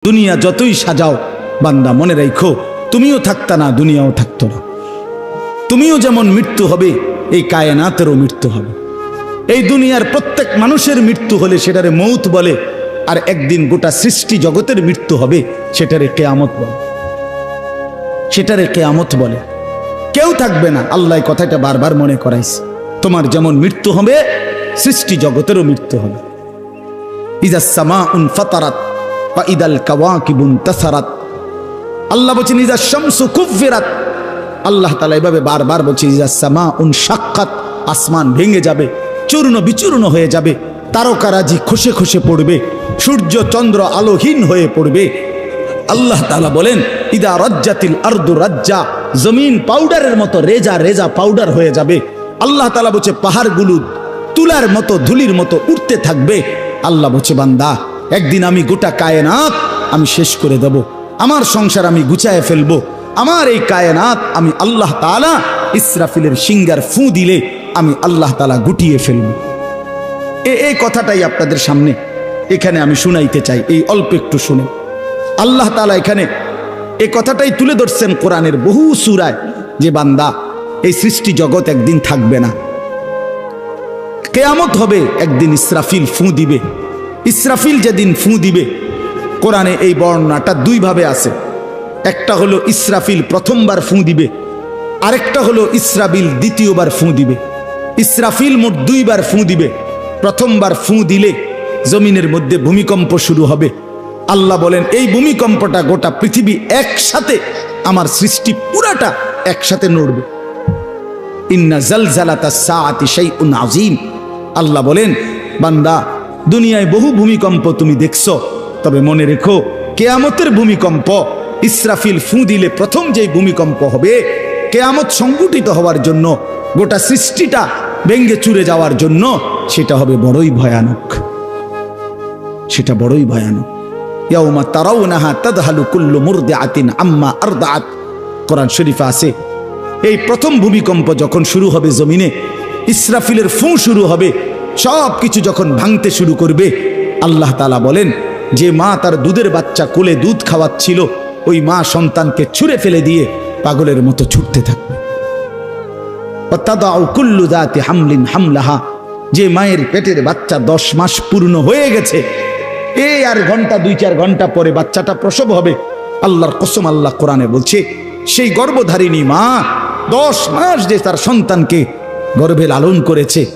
দুনিয়া যতই সাজাও বান্দা মনে রাখো তুমিও থাকতা না, দুনিয়াও থাকতো না। তুমিও যেমন মৃত্যু হবে, এই কায়নাতেরও মৃত্যু হবে। এই দুনিয়ার প্রত্যেক মানুষের মৃত্যু হলে সেটারে মৌত বলে, আর একদিন গোটা সৃষ্টি জগতের মৃত্যু হবে সেটারে কিয়ামত বলে। সেটারে কিয়ামত বলে। কেউ থাকবে না, আল্লাহ কথাটা বারবার মনে করাইছে। তোমার যেমন মৃত্যু হবে, সৃষ্টি জগতেরও মৃত্যু হবে। ইজাস সামাউন ফাতারাত ওয়া ইদাল কাওয়াকিবুন তাসারাত। আল্লাহ বলেছেন ইজাস শামসু কুফিরাত। আল্লাহ তাআলা এভাবে বারবার বলছে ইজাস সামাউন শাক্কাত, আসমান ভেঙে যাবে, চূর্ণ বিচূর্ণ হয়ে যাবে, তারকারাজি খসে খসে পড়বে, সূর্য চন্দ্র আলোহীন হয়ে পড়বে। আল্লাহ তাআলা বলেন ইদা রাজ্জাতিল আরদু রাজ্জা, জমিন পাউডারের মতো রেজা রেজা পাউডার হয়ে যাবে। আল্লাহ তাআলা বলছে পাহাড়গুলো তুলার মতো ধুলির মতো উঠতে থাকবে। আল্লাহ বলছে বান্দা একদিন আমি গোটা কায়নাত আমি শেষ করে দেব, আমার সংসার আমি গুছায় ফেলবো, আমার এই কায়নাত আমি আল্লাহ তাআলা ইসরাফিলের সিঙ্গার ফু দিলে আমি আল্লাহ তাআলা গুটিয়ে ফেলবো। এই কথাটাই আপনাদের সামনে এখানে আমি শুনাইতে চাই, এই অল্প একটু শুনে। আল্লাহ তাআলা এখানে এই কথাটাই তুলে ধরছেন কোরআনের বহু সূরায়, যে বান্দা এই সৃষ্টি জগৎ একদিন থাকবে না, কিয়ামত হবে, একদিন ইসরাফিল ফু দিবে। ইসরাফিল যেদিন ফু দিবে, কোরআনে এই বর্ণনাটা দুই ভাবে আছে। একটা হলো ইসরাফিল প্রথমবার ফু দিবে, আরেকটা হলো ইসরাফিল দ্বিতীয়বার ফু দিবে। ইসরাফিল মোট দুইবার ফু দিবে। প্রথমবার ফু দিলে জমিনের মধ্যে ভূমিকম্প শুরু হবে। আল্লাহ বলেন এই ভূমিকম্পটা গোটা পৃথিবী একসাথে, আমার সৃষ্টি পুরাটা একসাথে নড়বে। ইন্না জালজালাতাস সাআতি শাইউন আযীম। আল্লাহ বলেন বান্দা দুনিয়ায় বহু ভূমিকম্প তুমি দেখছো, তবে মনে রেখো কিয়ামতের ভূমিকম্প, ইসরাফিল ফু দিলে প্রথম যে ভূমিকম্প হবে, কিয়ামত সংঘটিত হওয়ার জন্য, গোটা সৃষ্টিটা ভেঙে চুরে যাওয়ার জন্য, সেটা হবে বড়ই ভয়ানক। সেটা বড়ই ভয়ানক। ইয়াউমা তারাউনাহা তাদহালু কুল্লু মুরদিআতিন আম্মা আরদাআত। কোরআন শরীফে আছে এই প্রথম ভূমিকম্প যখন শুরু হবে জমিনে, ইসরাফিলের ফু শুরু হবে, সব কিছু যখন ভাঙতে শুরু করবে, আল্লাহ তাআলা বলেন যে মা তার দুধের বাচ্চা কোলে দুধ খাওয়াচ্ছিল, ওই মা সন্তানকে ছুঁড়ে ফেলে দিয়ে পাগলের মতো ছুটতে থাকবে। ওয়াতাদাউ কুল্লু যাতি হামলিন হামলাহা, যে মায়ের পেটের বাচ্চা 10 মাস পূর্ণ হয়ে গেছে, এই আর ঘন্টা 2-4 ঘন্টা পরে বাচ্চাটা প্রসব হবে। আল্লাহর কসম, আল্লাহ কোরআনে বলছে সেই গর্ভধারিণী মা 10 মাস যে তার সন্তানকে গর্ভে লালন করেছে,